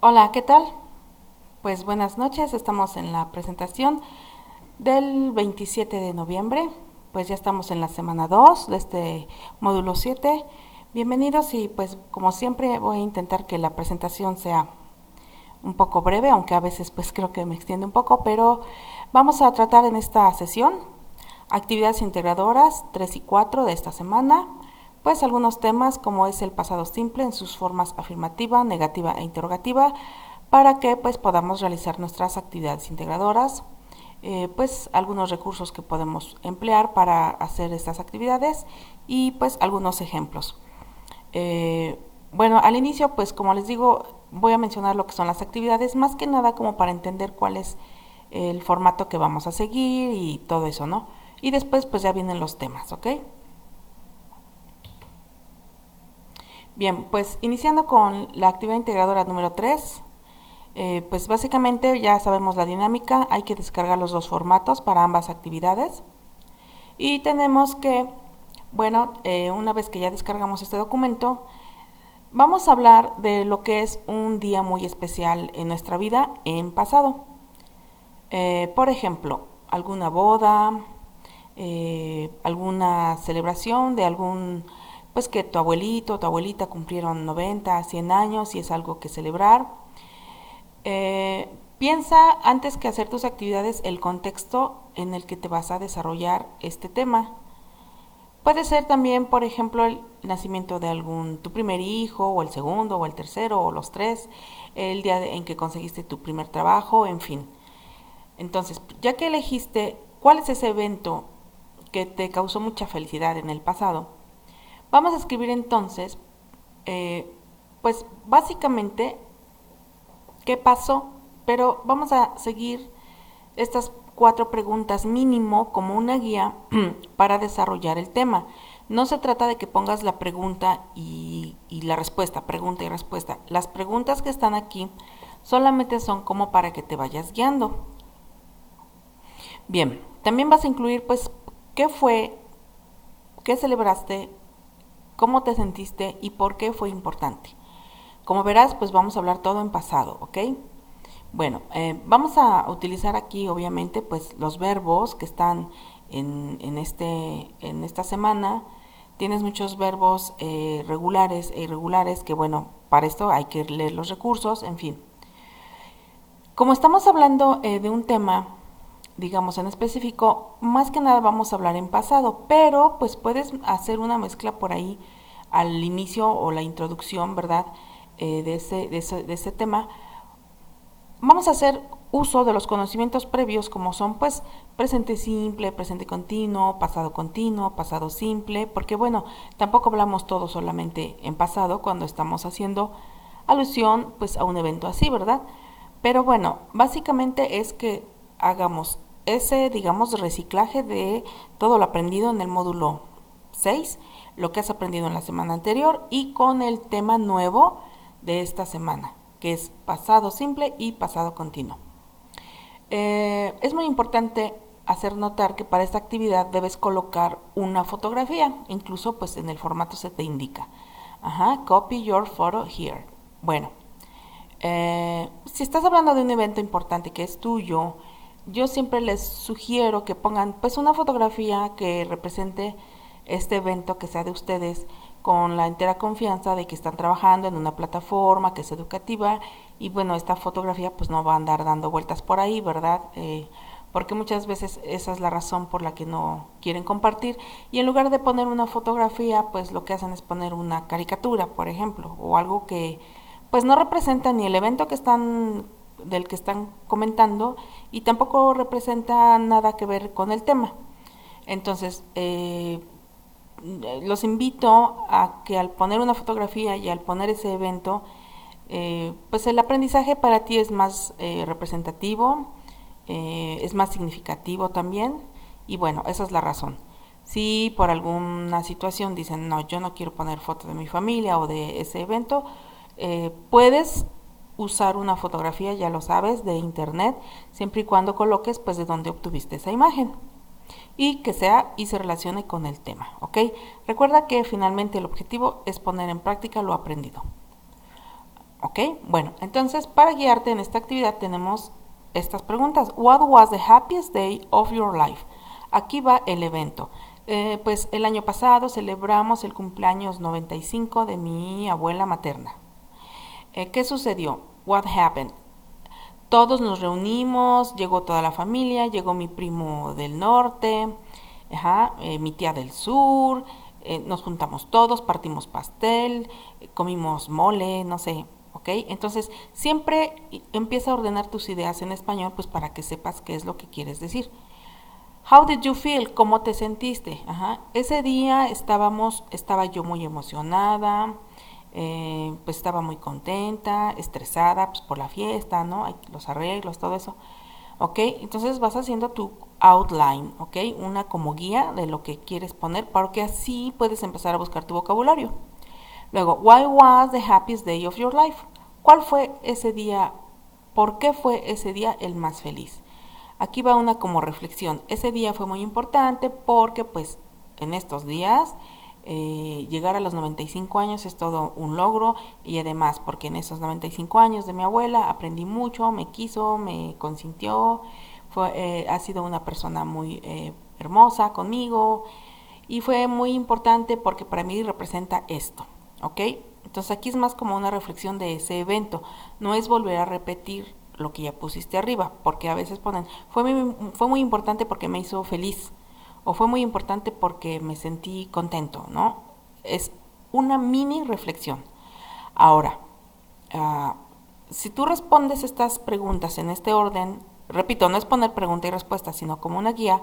Hola, ¿qué tal? Pues buenas noches, estamos en la presentación del 27 de noviembre, pues ya estamos en la semana 2 de este módulo 7. Bienvenidos y pues como siempre voy a intentar que la presentación sea un poco breve, aunque a veces pues creo que me extiende un poco, pero vamos a tratar en esta sesión actividades integradoras 3 y 4 de esta semana, pues algunos temas como es el pasado simple en sus formas afirmativa, negativa e interrogativa, para que pues podamos realizar nuestras actividades integradoras, pues algunos recursos que podemos emplear para hacer estas actividades y pues algunos ejemplos. Bueno, al inicio, pues como les digo, voy a mencionar lo que son las actividades, más que nada como para entender cuál es el formato que vamos a seguir y todo eso, ¿no? Y después pues ya vienen los temas, ¿ok? Bien, pues iniciando con la actividad integradora número 3, pues básicamente ya sabemos la dinámica, hay que descargar los dos formatos para ambas actividades y tenemos que, bueno, una vez que ya descargamos este documento, vamos a hablar de lo que es un día muy especial en nuestra vida en pasado. Por ejemplo, alguna boda, alguna celebración de algún, pues que tu abuelito o tu abuelita cumplieron 90, 100 años y es algo que celebrar. Piensa antes que hacer tus actividades el contexto en el que te vas a desarrollar este tema. Puede ser también, por ejemplo, el nacimiento de algún tu primer hijo, o el segundo, o el tercero, o los tres, el día en que conseguiste tu primer trabajo, en fin. Entonces, ya que elegiste cuál es ese evento que te causó mucha felicidad en el pasado, vamos a escribir entonces, pues básicamente, qué pasó, pero vamos a seguir estas 4 preguntas mínimo como una guía para desarrollar el tema. No se trata de que pongas la pregunta y la respuesta, pregunta y respuesta. Las preguntas que están aquí solamente son como para que te vayas guiando. Bien, también vas a incluir pues qué fue, qué celebraste, cómo te sentiste y por qué fue importante. Como verás, pues vamos a hablar todo en pasado, ¿ok? Bueno, vamos a utilizar aquí obviamente pues los verbos que están en esta semana. Tienes muchos verbos regulares e irregulares que bueno, para esto hay que leer los recursos, en fin. Como estamos hablando de un tema, digamos en específico, más que nada vamos a hablar en pasado, pero pues puedes hacer una mezcla por ahí al inicio o la introducción, ¿verdad? De ese tema. Vamos a hacer uso de los conocimientos previos como son pues presente simple, presente continuo, pasado simple, porque bueno, tampoco hablamos todo solamente en pasado cuando estamos haciendo alusión pues a un evento así, ¿verdad? Pero bueno, básicamente es que hagamos ese, digamos, reciclaje de todo lo aprendido en el módulo 6, lo que has aprendido en la semana anterior y con el tema nuevo de esta semana, que es pasado simple y pasado continuo. Es muy importante hacer notar que para esta actividad debes colocar una fotografía, incluso pues en el formato se te indica. Ajá, copy your photo here. Bueno, si estás hablando de un evento importante que es tuyo, yo siempre les sugiero que pongan pues una fotografía que represente este evento que sea de ustedes con la entera confianza de que están trabajando en una plataforma que es educativa y bueno, esta fotografía pues no va a andar dando vueltas por ahí, ¿verdad? Porque muchas veces esa es la razón por la que no quieren compartir y en lugar de poner una fotografía pues lo que hacen es poner una caricatura, por ejemplo, o algo que pues no representa ni el evento que están del que están comentando y tampoco representa nada que ver con el tema. Entonces, los invito a que al poner una fotografía y al poner ese evento, pues el aprendizaje para ti es más representativo, es más significativo también y bueno, esa es la razón. Si por alguna situación dicen, no, yo no quiero poner foto de mi familia o de ese evento, puedes usar una fotografía, ya lo sabes, de internet, siempre y cuando coloques pues de dónde obtuviste esa imagen y que sea y se relacione con el tema, ¿ok? Recuerda que finalmente el objetivo es poner en práctica lo aprendido. ¿Ok? Bueno, entonces para guiarte en esta actividad tenemos estas preguntas. What was the happiest day of your life? Aquí va el evento. Pues el año pasado celebramos el cumpleaños 95 de mi abuela materna. ¿Qué sucedió? What happened? Todos nos reunimos, llegó toda la familia, llegó mi primo del norte, mi tía del sur, nos juntamos todos, partimos pastel, comimos mole, no sé, ¿ok? Entonces siempre empieza a ordenar tus ideas en español, pues para que sepas qué es lo que quieres decir. How did you feel? ¿Cómo te sentiste? Ese día estaba yo muy emocionada, pues estaba muy contenta, estresada, pues por la fiesta, ¿no? Los arreglos, todo eso. ¿Ok? Entonces vas haciendo tu outline, ¿ok? Una como guía de lo que quieres poner, porque así puedes empezar a buscar tu vocabulario. Luego, why was the happiest day of your life? ¿Cuál fue ese día? ¿Por qué fue ese día el más feliz? Aquí va una como reflexión. Ese día fue muy importante porque pues en estos días llegar a los 95 años es todo un logro y además porque en esos 95 años de mi abuela aprendí mucho, me quiso, me consintió, ha sido una persona muy hermosa conmigo y fue muy importante porque para mí representa esto, ¿ok? Entonces aquí es más como una reflexión de ese evento, no es volver a repetir lo que ya pusiste arriba, porque a veces ponen, fue muy importante porque me hizo feliz, o fue muy importante porque me sentí contento, ¿no? Es una mini reflexión. Ahora, uh, si tú respondes estas preguntas en este orden, repito, no es poner pregunta y respuesta, sino como una guía,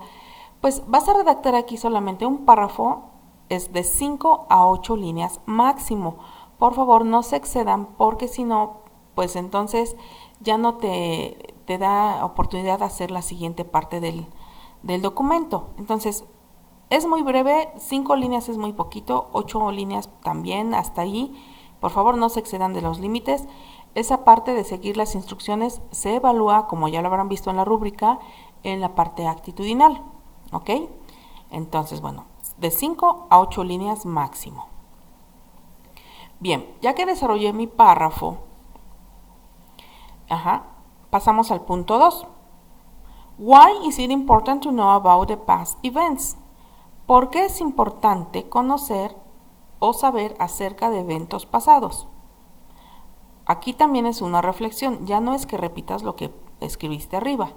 pues vas a redactar aquí solamente un párrafo, es de 5 a 8 líneas máximo. Por favor, no se excedan porque si no, pues entonces ya no te da oportunidad de hacer la siguiente parte del documento. Entonces, es muy breve, 5 líneas es muy poquito, 8 líneas también, hasta ahí. Por favor, no se excedan de los límites. Esa parte de seguir las instrucciones se evalúa, como ya lo habrán visto en la rúbrica, en la parte actitudinal. ¿Ok? Entonces, bueno, de 5 a 8 líneas máximo. Bien, ya que desarrollé mi párrafo, pasamos al punto 2. Why is it important to know about the past events? ¿Por qué es importante conocer o saber acerca de eventos pasados? Aquí también es una reflexión, ya no es que repitas lo que escribiste arriba.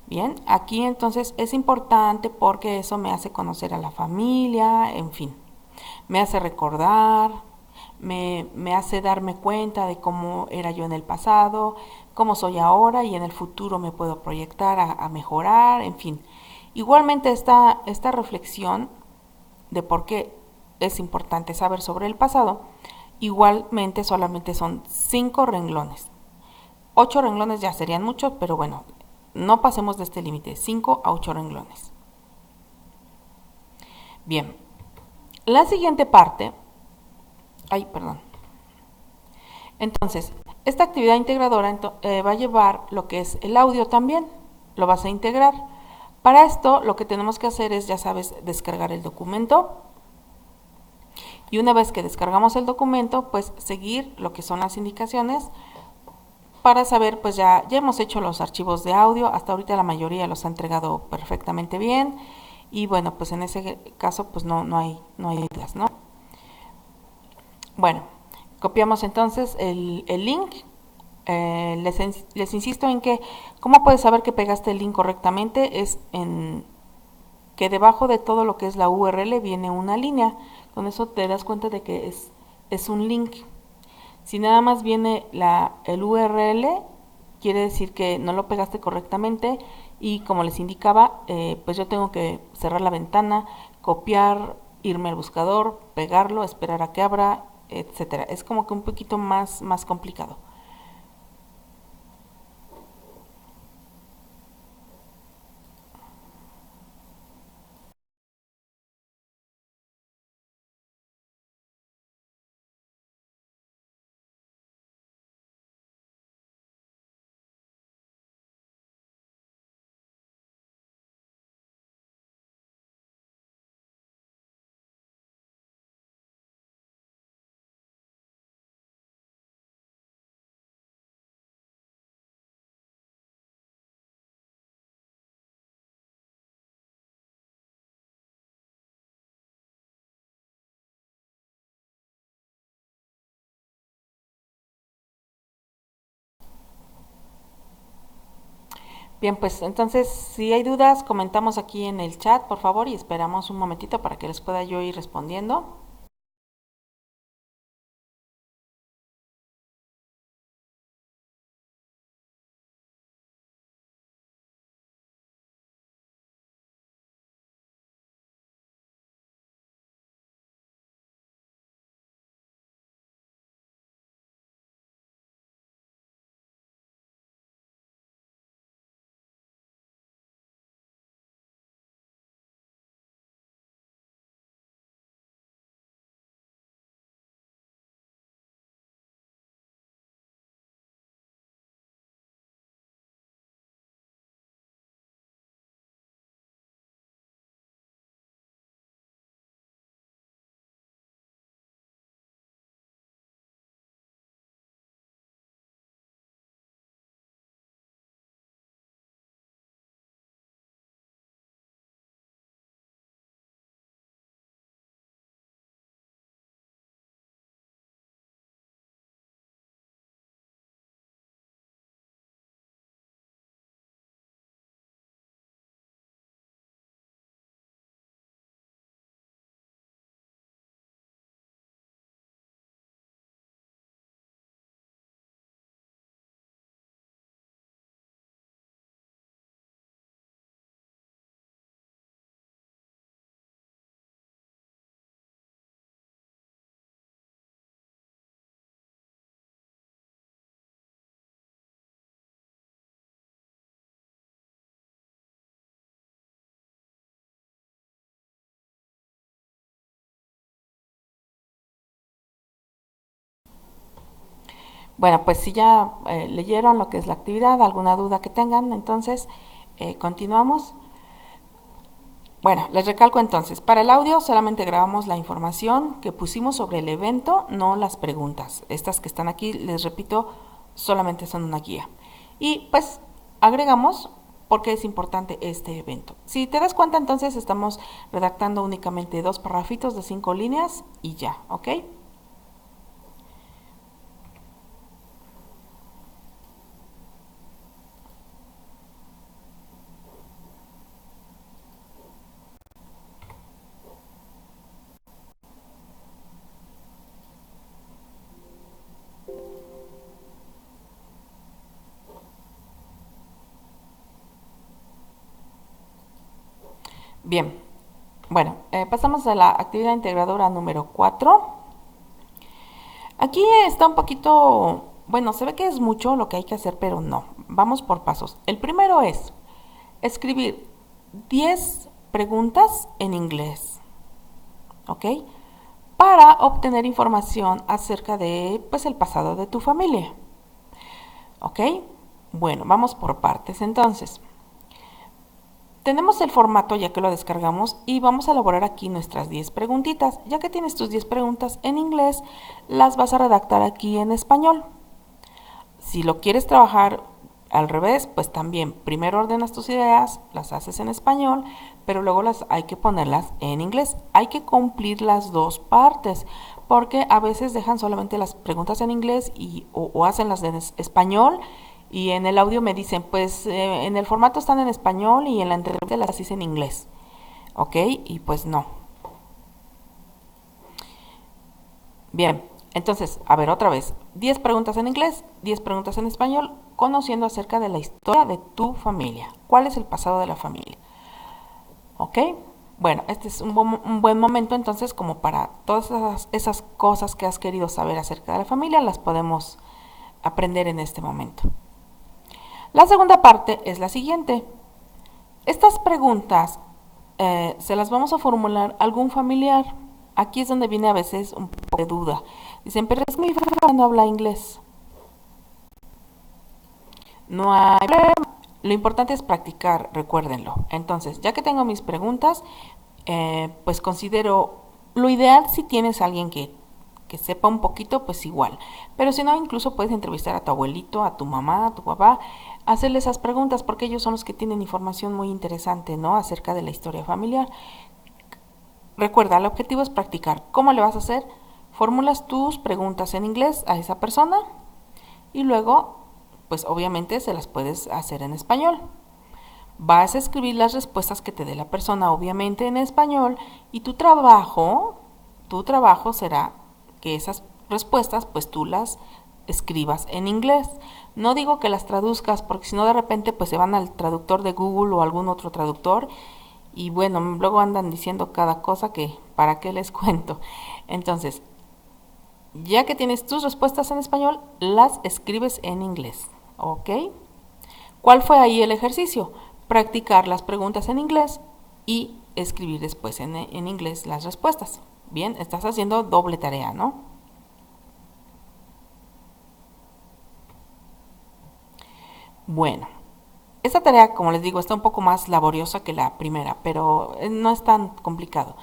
Bien, aquí entonces es importante porque eso me hace conocer a la familia, en fin, me hace recordar, me hace darme cuenta de cómo era yo en el pasado, cómo soy ahora y en el futuro me puedo proyectar a mejorar, en fin. Igualmente esta reflexión de por qué es importante saber sobre el pasado, igualmente solamente son 5 renglones. 8 renglones ya serían muchos, pero bueno, no pasemos de este límite, 5 a 8 renglones. Bien, la siguiente parte, perdón. Entonces, esta actividad integradora va a llevar lo que es el audio también, lo vas a integrar. Para esto, lo que tenemos que hacer es, ya sabes, descargar el documento. Y una vez que descargamos el documento, pues seguir lo que son las indicaciones para saber, pues ya hemos hecho los archivos de audio, hasta ahorita la mayoría los ha entregado perfectamente bien y bueno, pues en ese caso pues no hay dudas, ¿no? Bueno, copiamos entonces el link. Les insisto en que, ¿cómo puedes saber que pegaste el link correctamente? Es en que debajo de todo lo que es la URL viene una línea. Con eso te das cuenta de que es un link. Si nada más viene el URL, quiere decir que no lo pegaste correctamente y como les indicaba, pues yo tengo que cerrar la ventana, copiar, irme al buscador, pegarlo, esperar a que abra, etcétera. Es como que un poquito más complicado. Bien, pues entonces si hay dudas, comentamos aquí en el chat, por favor, y esperamos un momentito para que les pueda yo ir respondiendo. Bueno, pues si ya leyeron lo que es la actividad, alguna duda que tengan, entonces continuamos. Bueno, les recalco entonces, para el audio solamente grabamos la información que pusimos sobre el evento, no las preguntas. Estas que están aquí, les repito, solamente son una guía. Y pues agregamos por qué es importante este evento. Si te das cuenta, entonces estamos redactando únicamente 2 parrafitos de 5 líneas y ya, ¿ok? Bien, bueno, pasamos a la actividad integradora número 4. Aquí está un poquito, bueno, se ve que es mucho lo que hay que hacer, pero no. Vamos por pasos. El primero es escribir 10 preguntas en inglés, ¿ok? Para obtener información acerca de, pues, el pasado de tu familia, ¿ok? Bueno, vamos por partes entonces. Tenemos el formato ya que lo descargamos y vamos a elaborar aquí nuestras 10 preguntitas. Ya que tienes tus 10 preguntas en inglés, las vas a redactar aquí en español. Si lo quieres trabajar al revés, pues también primero ordenas tus ideas, las haces en español, pero luego las hay que ponerlas en inglés. Hay que cumplir las dos partes, porque a veces dejan solamente las preguntas en inglés o hacen las en español, y en el audio me dicen, pues en el formato están en español y en la entrevista las hice en inglés. ¿Ok? Y pues no. Bien, entonces, a ver otra vez. 10 preguntas en inglés, 10 preguntas en español, conociendo acerca de la historia de tu familia. ¿Cuál es el pasado de la familia? ¿Ok? Bueno, este es un buen momento entonces como para todas esas cosas que has querido saber acerca de la familia, las podemos aprender en este momento. La segunda parte es la siguiente. Estas preguntas se las vamos a formular a algún familiar. Aquí es donde viene a veces un poco de duda. Dicen, pero es que mi familia no habla inglés. No hay problema. Lo importante es practicar, recuérdenlo. Entonces, ya que tengo mis preguntas, pues considero lo ideal si tienes a alguien que sepa un poquito, pues igual. Pero si no, incluso puedes entrevistar a tu abuelito, a tu mamá, a tu papá, hacerle esas preguntas porque ellos son los que tienen información muy interesante, ¿no? Acerca de la historia familiar. Recuerda, el objetivo es practicar. ¿Cómo le vas a hacer? Formulas tus preguntas en inglés a esa persona y luego, pues obviamente se las puedes hacer en español. Vas a escribir las respuestas que te dé la persona, obviamente en español, y tu trabajo será que esas respuestas pues tú las escribas en inglés. No digo que las traduzcas porque si no de repente pues se van al traductor de Google o algún otro traductor y bueno, luego andan diciendo cada cosa que para qué les cuento. Entonces, ya que tienes tus respuestas en español, las escribes en inglés, ¿ok? ¿Cuál fue ahí el ejercicio? Practicar las preguntas en inglés y escribir después en inglés las respuestas. Bien, estás haciendo doble tarea, ¿no? Bueno, esta tarea, como les digo, está un poco más laboriosa que la primera, pero no es tan complicado.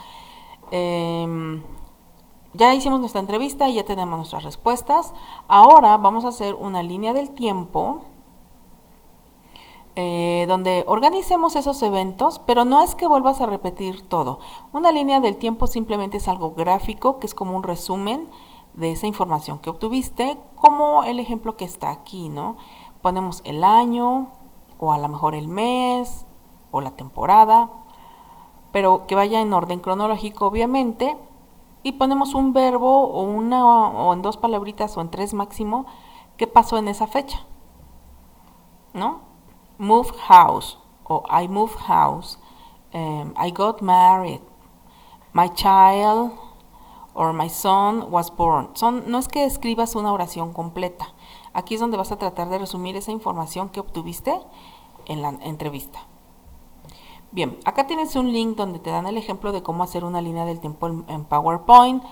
Eh, ya hicimos nuestra entrevista y ya tenemos nuestras respuestas. Ahora vamos a hacer una línea del tiempo donde organicemos esos eventos, pero no es que vuelvas a repetir todo. Una línea del tiempo simplemente es algo gráfico, que es como un resumen de esa información que obtuviste, como el ejemplo que está aquí, ¿no? Ponemos el año, o a lo mejor el mes, o la temporada, pero que vaya en orden cronológico, obviamente, y ponemos un verbo o en dos palabritas o en tres máximo que pasó en esa fecha, ¿no? Move house o I move house, I got married, my child or my son was born. No es que escribas una oración completa. Aquí es donde vas a tratar de resumir esa información que obtuviste en la entrevista. Bien, acá tienes un link donde te dan el ejemplo de cómo hacer una línea del tiempo en PowerPoint,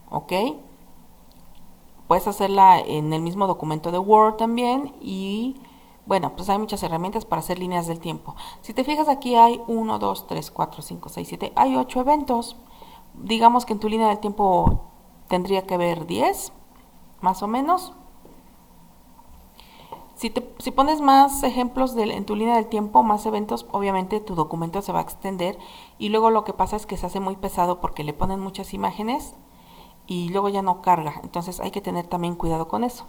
¿ok? Puedes hacerla en el mismo documento de Word también y bueno, pues hay muchas herramientas para hacer líneas del tiempo. Si te fijas aquí hay 1, 2, 3, 4, 5, 6, 7, hay 8 eventos. Digamos que en tu línea del tiempo tendría que haber 10, más o menos. Si pones más ejemplos en tu línea del tiempo, más eventos, obviamente tu documento se va a extender y luego lo que pasa es que se hace muy pesado porque le ponen muchas imágenes y luego ya no carga. Entonces hay que tener también cuidado con eso.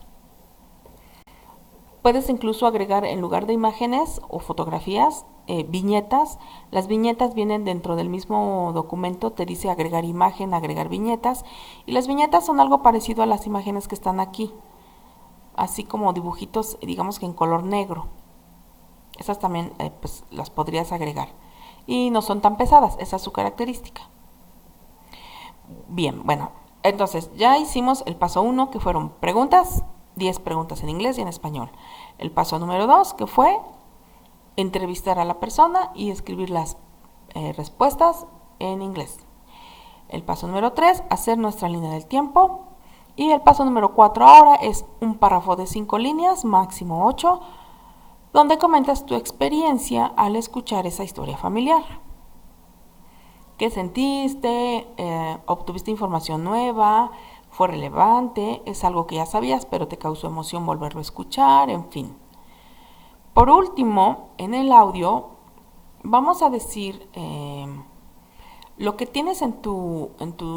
Puedes incluso agregar en lugar de imágenes o fotografías, viñetas. Las viñetas vienen dentro del mismo documento, te dice agregar imagen, agregar viñetas. Y las viñetas son algo parecido a las imágenes que están aquí. Así como dibujitos, digamos que en color negro. Esas también pues, las podrías agregar. Y no son tan pesadas, esa es su característica. Bien, bueno, entonces ya hicimos el paso 1, que fueron preguntas, 10 preguntas en inglés y en español. El paso número 2, que fue entrevistar a la persona y escribir las respuestas en inglés. El paso número 3, hacer nuestra línea del tiempo. Y el paso número 4 ahora es un párrafo de 5 líneas, máximo 8, donde comentas tu experiencia al escuchar esa historia familiar. ¿Qué sentiste? ¿Obtuviste información nueva? ¿Fue relevante? ¿Es algo que ya sabías pero te causó emoción volverlo a escuchar? En fin. Por último, en el audio vamos a decir lo que tienes en tu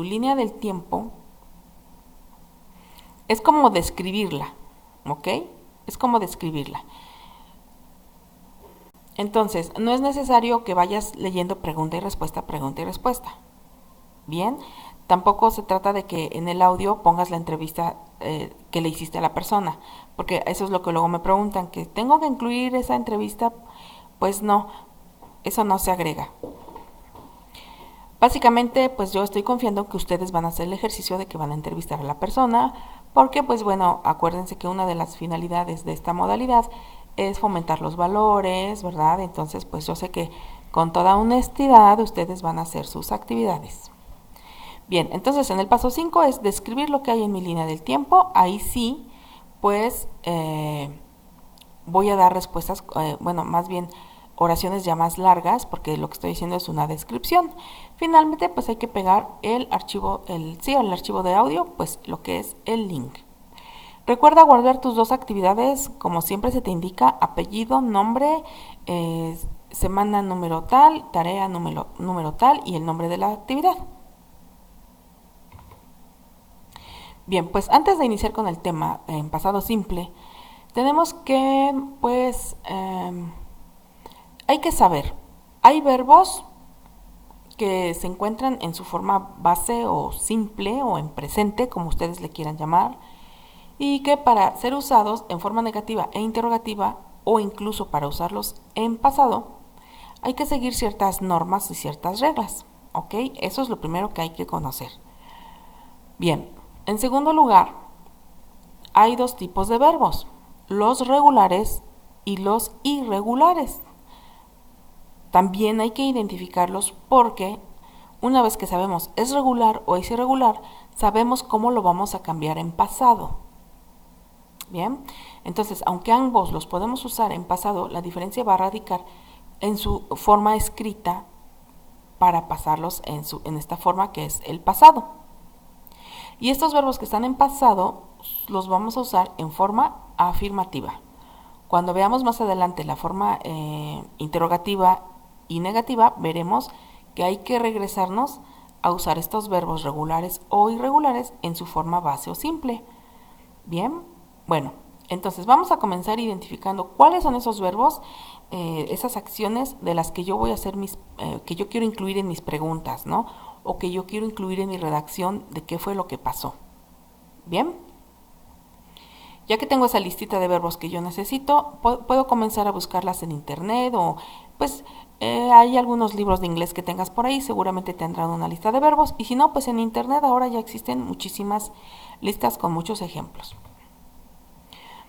línea del tiempo. Es como describirla, ¿ok? Es como describirla. Entonces, no es necesario que vayas leyendo pregunta y respuesta. Bien, tampoco se trata de que en el audio pongas la entrevista que le hiciste a la persona, porque eso es lo que luego me preguntan, que tengo que incluir esa entrevista. Pues no, eso no se agrega. Básicamente, pues yo estoy confiando que ustedes van a hacer el ejercicio de que van a entrevistar a la persona, porque pues bueno, acuérdense que una de las finalidades de esta modalidad es fomentar los valores, ¿verdad? Entonces, pues yo sé que con toda honestidad ustedes van a hacer sus actividades. Bien, entonces en el paso 5 es describir lo que hay en mi línea del tiempo. Ahí sí, pues voy a dar respuestas, bueno, más bien oraciones ya más largas, porque lo que estoy diciendo es una descripción. Finalmente, pues hay que pegar el archivo, el archivo de audio, pues lo que es el link. Recuerda guardar tus dos actividades, como siempre se te indica, apellido, nombre, semana número tal, tarea número tal y el nombre de la actividad. Bien, pues antes de iniciar con el tema en pasado simple, tenemos que, pues, hay que saber, hay verbos que se encuentran en su forma base o simple o en presente, como ustedes le quieran llamar, y que para ser usados en forma negativa e interrogativa o incluso para usarlos en pasado, hay que seguir ciertas normas y ciertas reglas, ¿ok? Eso es lo primero que hay que conocer. Bien, en segundo lugar, hay dos tipos de verbos, los regulares y los irregulares. También hay que identificarlos porque una vez que sabemos es regular o es irregular, sabemos cómo lo vamos a cambiar en pasado. Bien, entonces aunque ambos los podemos usar en pasado, la diferencia va a radicar en su forma escrita para pasarlos en esta forma que es el pasado. Y estos verbos que están en pasado los vamos a usar en forma afirmativa. Cuando veamos más adelante la forma interrogativa y negativa, veremos que hay que regresarnos a usar estos verbos regulares o irregulares en su forma base o simple. Bien, bueno, entonces vamos a comenzar identificando cuáles son esos verbos, esas acciones de las que yo voy a hacer que yo quiero incluir en mis preguntas, ¿no? O que yo quiero incluir en mi redacción de qué fue lo que pasó. Bien. Ya que tengo esa listita de verbos que yo necesito, puedo comenzar a buscarlas en internet o pues hay algunos libros de inglés que tengas por ahí, seguramente tendrán una lista de verbos y si no, pues en internet ahora ya existen muchísimas listas con muchos ejemplos.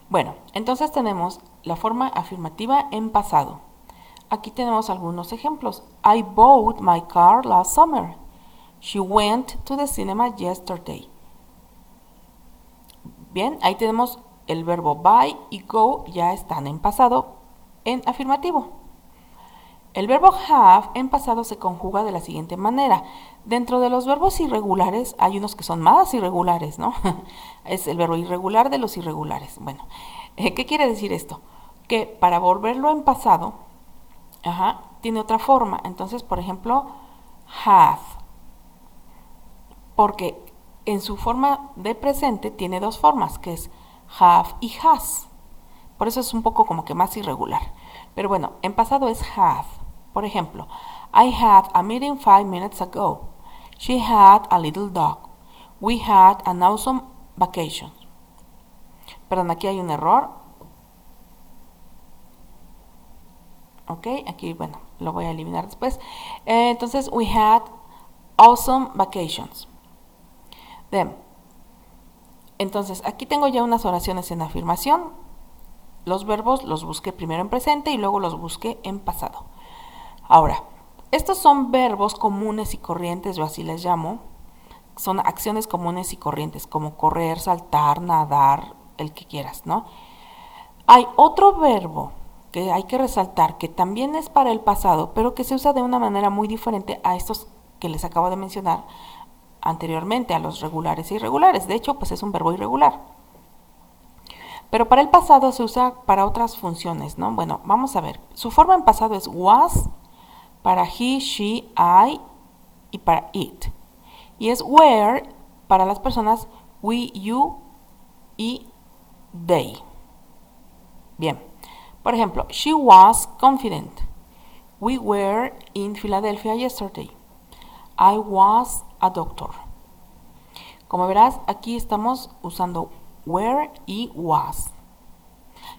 Bueno, entonces tenemos la forma afirmativa en pasado. Aquí tenemos algunos ejemplos. I bought my car last summer. She went to the cinema yesterday. Bien, ahí tenemos el verbo buy y go ya están en pasado en afirmativo. El verbo have en pasado se conjuga de la siguiente manera. Dentro de los verbos irregulares hay unos que son más irregulares, ¿no? Es el verbo irregular de los irregulares. Bueno, ¿qué quiere decir esto? Que para volverlo en pasado, tiene otra forma. Entonces, por ejemplo, have. Porque en su forma de presente tiene dos formas, que es have y has. Por eso es un poco como que más irregular. Pero bueno, en pasado es have. Por ejemplo, I had a meeting 5 minutes ago. She had a little dog. We had an awesome vacation. Perdón, aquí hay un error. Ok, aquí, bueno, lo voy a eliminar después. Entonces, we had awesome vacations. Bien. Entonces, aquí tengo ya unas oraciones en afirmación. Los verbos los busqué primero en presente y luego los busqué en pasado. Ahora, estos son verbos comunes y corrientes, yo así les llamo. Son acciones comunes y corrientes, como correr, saltar, nadar, el que quieras, ¿no? Hay otro verbo que hay que resaltar, que también es para el pasado, pero que se usa de una manera muy diferente a estos que les acabo de mencionar anteriormente, a los regulares e irregulares. De hecho, pues es un verbo irregular. Pero para el pasado se usa para otras funciones, ¿no? Bueno, vamos a ver. Su forma en pasado es was, para he, she, I y para it. Y es were para las personas we, you y they. Bien. Por ejemplo, she was confident. We were in Philadelphia yesterday. I was a doctor. Como verás, aquí estamos usando were y was.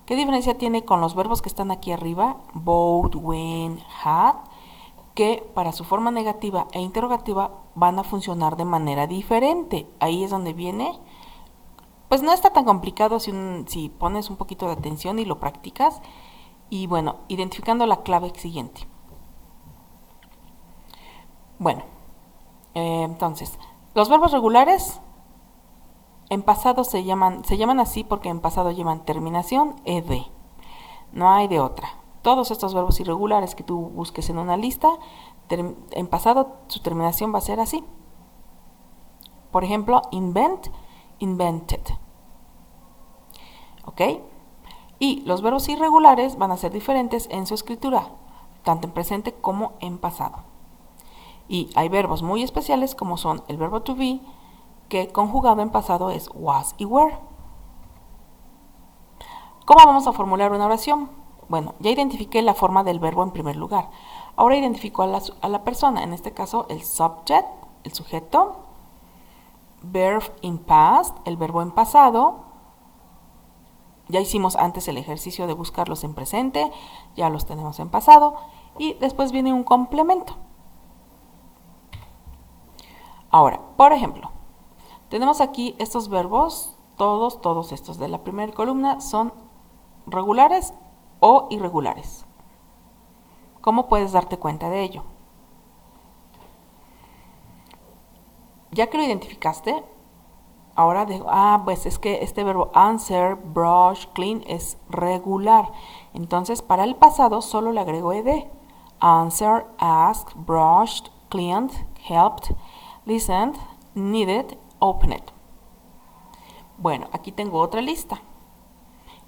¿Qué diferencia tiene con los verbos que están aquí arriba? Bought, went, had, que para su forma negativa e interrogativa van a funcionar de manera diferente. Ahí es donde viene. Pues no está tan complicado si pones un poquito de atención y lo practicas. Y bueno, identificando la clave siguiente. Bueno, entonces, los verbos regulares en pasado se llaman así porque en pasado llevan terminación ed. No hay de otra. Todos estos verbos irregulares que tú busques en una lista, en pasado su terminación va a ser así. Por ejemplo, invent, invented. ¿Ok? Y los verbos irregulares van a ser diferentes en su escritura, tanto en presente como en pasado. Y hay verbos muy especiales como son el verbo to be, que conjugado en pasado es was y were. ¿Cómo vamos a formular una oración? Bueno, ya identifiqué la forma del verbo en primer lugar. Ahora identifico a la persona, en este caso el subject, el sujeto, verb in past, el verbo en pasado. Ya hicimos antes el ejercicio de buscarlos en presente, ya los tenemos en pasado, y después viene un complemento. Ahora, por ejemplo, tenemos aquí estos verbos, todos estos de la primera columna son regulares o irregulares. ¿Cómo puedes darte cuenta de ello? Ya que lo identificaste, ahora pues es que este verbo answer, brush, clean es regular. Entonces, para el pasado solo le agrego ed. Answer, asked, brushed, cleaned, helped, listened, needed, opened. Bueno, aquí tengo otra lista.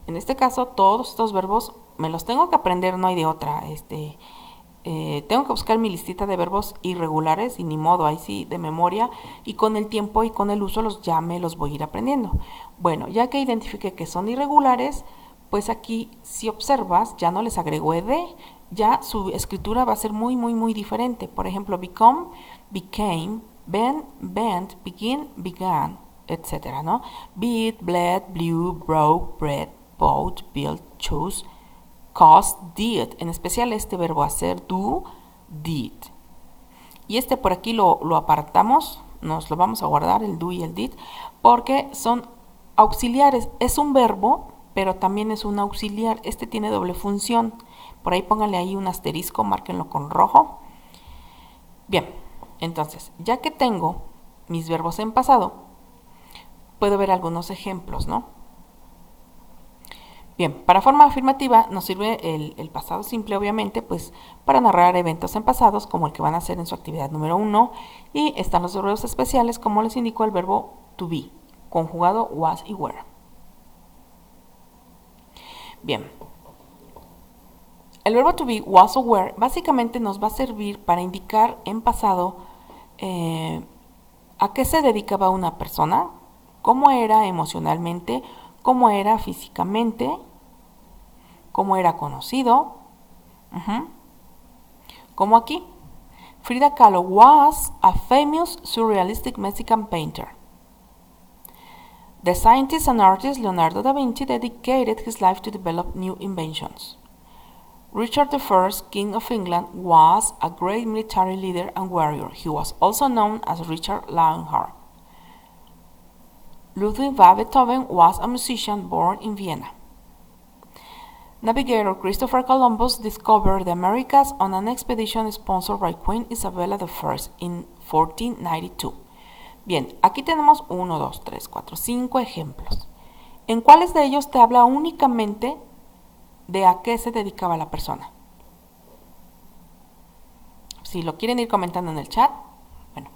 En este caso, todos estos verbos me los tengo que aprender, no hay de otra. Tengo que buscar mi listita de verbos irregulares y ni modo, ahí sí, de memoria. Y con el tiempo y con el uso ya me los voy a ir aprendiendo. Bueno, ya que identifiqué que son irregulares, pues aquí, si observas, ya no les agrego ed, ya su escritura va a ser muy diferente. Por ejemplo, become, became, bend, bent, begin, began, etcétera, ¿no? Beat, bled, blew, broke, bred, bought, built, chose, caused, did. En especial este verbo hacer, do, did. Y este por aquí lo apartamos, nos lo vamos a guardar, el do y el did, porque son auxiliares. Es un verbo, pero también es un auxiliar. Este tiene doble función. Por ahí pónganle ahí un asterisco, márquenlo con rojo. Bien, entonces, ya que tengo mis verbos en pasado, puedo ver algunos ejemplos, ¿no? Bien, para forma afirmativa nos sirve el pasado simple, obviamente, pues para narrar eventos en pasados, como el que van a hacer en su actividad número 1. Y están los verbos especiales, como les indicó el verbo to be, conjugado was y were. Bien, el verbo to be, was o were, básicamente nos va a servir para indicar en pasado a qué se dedicaba una persona, cómo era emocionalmente, cómo era físicamente, cómo era conocido. Como aquí, Frida Kahlo was a famous surrealistic Mexican painter. The scientist and artist Leonardo da Vinci dedicated his life to develop new inventions. Richard I, King of England, was a great military leader and warrior. He was also known as Richard Lionheart. Ludwig van Beethoven was a musician born in Vienna. Navigator Christopher Columbus discovered the Americas on an expedition sponsored by Queen Isabella I in 1492. Bien, aquí tenemos 1, 2, 3, 4, 5 ejemplos. ¿En cuáles de ellos te habla únicamente de a qué se dedicaba la persona? Si lo quieren ir comentando en el chat. Bueno,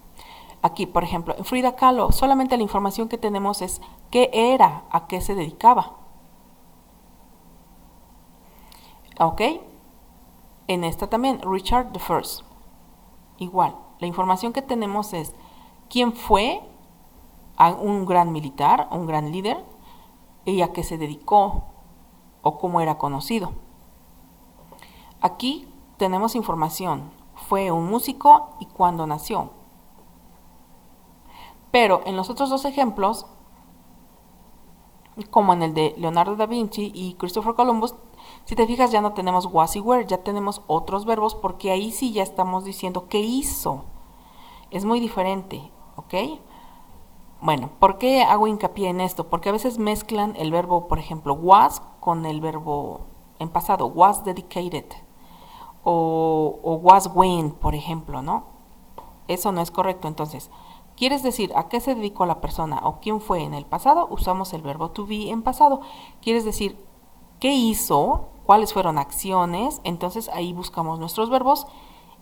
aquí, por ejemplo, en Frida Kahlo, solamente la información que tenemos es qué era, a qué se dedicaba. ¿Ok? En esta también, Richard I. Igual, la información que tenemos es quién fue un gran militar, un gran líder, y a qué se dedicó o cómo era conocido. Aquí tenemos información, fue un músico y cuándo nació. Pero en los otros dos ejemplos, como en el de Leonardo da Vinci y Christopher Columbus, si te fijas ya no tenemos was y were, ya tenemos otros verbos porque ahí sí ya estamos diciendo qué hizo. Es muy diferente, ¿ok? Bueno, ¿por qué hago hincapié en esto? Porque a veces mezclan el verbo, por ejemplo, was con el verbo en pasado, was dedicated o was when, por ejemplo, ¿no? Eso no es correcto. Entonces, ¿quieres decir a qué se dedicó la persona o quién fue en el pasado? Usamos el verbo to be en pasado. ¿Quieres decir qué hizo? ¿Cuáles fueron acciones? Entonces ahí buscamos nuestros verbos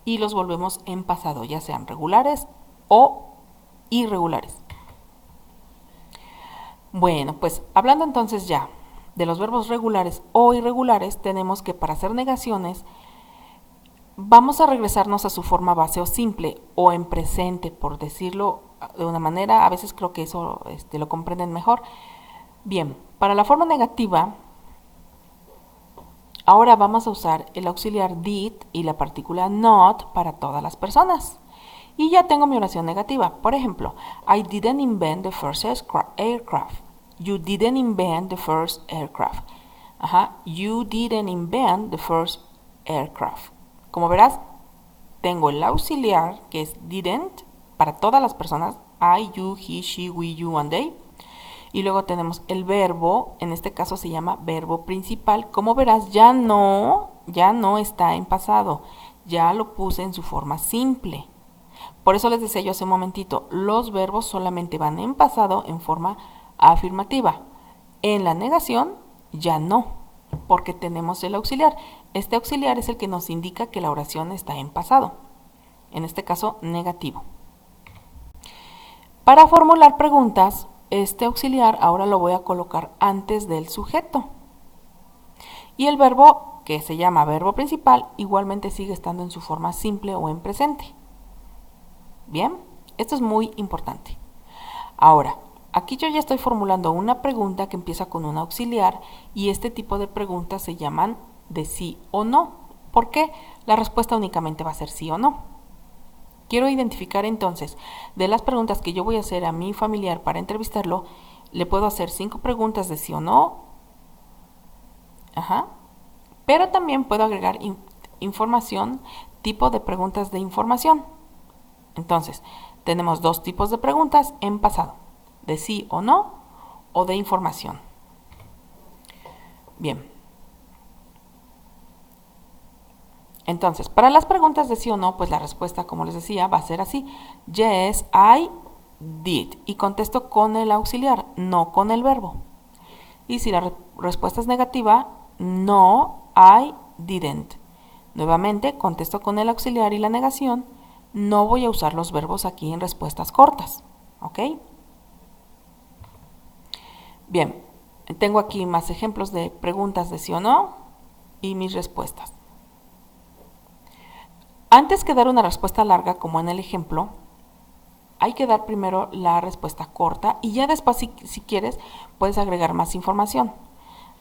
y los volvemos en pasado, ya sean regulares o irregulares. Bueno, pues hablando entonces ya de los verbos regulares o irregulares, tenemos que para hacer negaciones vamos a regresarnos a su forma base o simple o en presente, por decirlo de una manera. A veces creo que eso lo comprenden mejor. Bien, para la forma negativa Ahora vamos a usar el auxiliar did y la partícula not para todas las personas. Y ya tengo mi oración negativa. Por ejemplo, I didn't invent the first aircraft. You didn't invent the first aircraft. Ajá. You didn't invent the first aircraft. Como verás, tengo el auxiliar que es didn't para todas las personas. I, you, he, she, we, you, and they. Y luego tenemos el verbo, en este caso se llama verbo principal. Como verás, ya no está en pasado. Ya lo puse en su forma simple. Por eso les decía yo hace un momentito, los verbos solamente van en pasado en forma afirmativa. En la negación, ya no, porque tenemos el auxiliar. Este auxiliar es el que nos indica que la oración está en pasado. En este caso, negativo. Para formular preguntas, este auxiliar ahora lo voy a colocar antes del sujeto. Y el verbo, que se llama verbo principal, igualmente sigue estando en su forma simple o en presente. Bien, esto es muy importante. Ahora, aquí yo ya estoy formulando una pregunta que empieza con un auxiliar y este tipo de preguntas se llaman de sí o no. ¿Por qué? La respuesta únicamente va a ser sí o no. Quiero identificar entonces, de las preguntas que yo voy a hacer a mi familiar para entrevistarlo, le puedo hacer 5 preguntas de sí o no. Ajá. Pero también puedo agregar información, tipo de preguntas de información. Entonces, tenemos 2 tipos de preguntas en pasado, de sí o no o de información. Bien. Entonces, para las preguntas de sí o no, pues la respuesta, como les decía, va a ser así. Yes, I did. Y contesto con el auxiliar, no con el verbo. Y si la respuesta es negativa, no, I didn't. Nuevamente, contesto con el auxiliar y la negación. No voy a usar los verbos aquí en respuestas cortas. ¿Ok? Bien, tengo aquí más ejemplos de preguntas de sí o no y mis respuestas. Antes que dar una respuesta larga, como en el ejemplo, hay que dar primero la respuesta corta y ya después, si quieres, puedes agregar más información.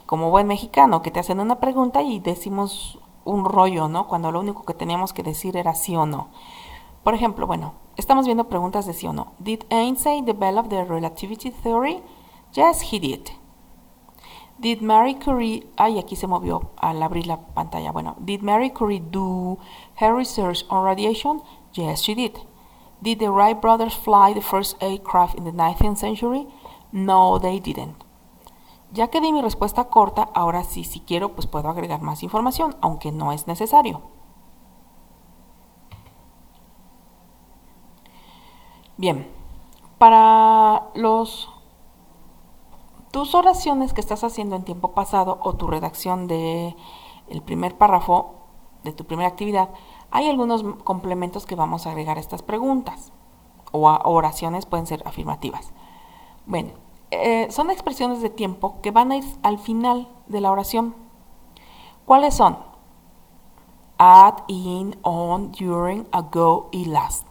Como buen mexicano, que te hacen una pregunta y decimos un rollo, ¿no? Cuando lo único que teníamos que decir era sí o no. Por ejemplo, bueno, estamos viendo preguntas de sí o no. Did Einstein develop the relativity theory? Yes, he did. Did Marie Curie... Ay, aquí se movió al abrir la pantalla. Bueno, did Marie Curie do her research on radiation? Yes, she did. Did the Wright brothers fly the first aircraft in the 19th century? No, they didn't. Ya que di mi respuesta corta, ahora sí, si quiero, pues puedo agregar más información, aunque no es necesario. Bien, para tus oraciones que estás haciendo en tiempo pasado o tu redacción de el primer párrafo de tu primera actividad, hay algunos complementos que vamos a agregar a estas preguntas o a oraciones pueden ser afirmativas. Bueno, son expresiones de tiempo que van a ir al final de la oración. ¿Cuáles son? At, in, on, during, ago y last.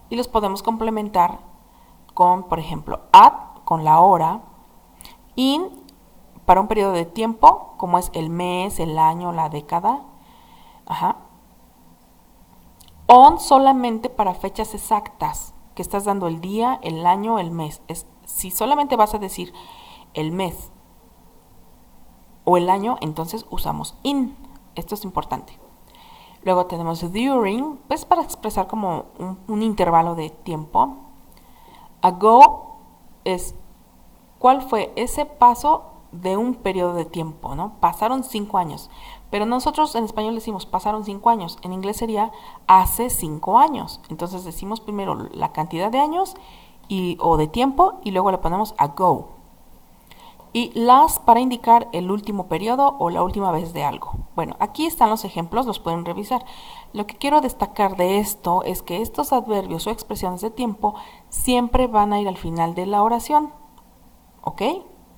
Y los podemos complementar con, por ejemplo, at, con la hora, in, para un periodo de tiempo, como es el mes, el año, la década. Ajá. On solamente para fechas exactas, que estás dando el día, el año, el mes. Si solamente vas a decir el mes o el año, entonces usamos in. Esto es importante. Luego tenemos during, pues para expresar como un intervalo de tiempo. Ago es cuál fue ese paso de un periodo de tiempo, ¿no? Pasaron 5 años. Pero nosotros en español decimos pasaron 5 años. En inglés sería hace 5 años. Entonces decimos primero la cantidad de años o de tiempo y luego le ponemos ago. Y last para indicar el último periodo o la última vez de algo. Bueno, aquí están los ejemplos, los pueden revisar. Lo que quiero destacar de esto es que estos adverbios o expresiones de tiempo siempre van a ir al final de la oración. ¿Ok?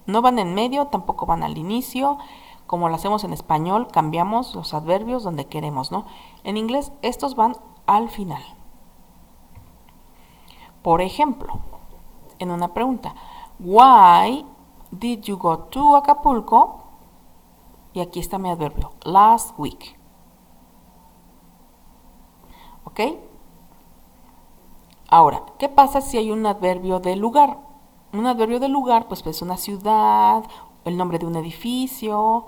No van en medio, tampoco van al inicio. Como lo hacemos en español, cambiamos los adverbios donde queremos, ¿no? En inglés, estos van al final. Por ejemplo, en una pregunta, why did you go to Acapulco? Y aquí está mi adverbio, last week. ¿Ok? Ahora, ¿qué pasa si hay un adverbio de lugar? Un adverbio de lugar, pues es una ciudad, el nombre de un edificio.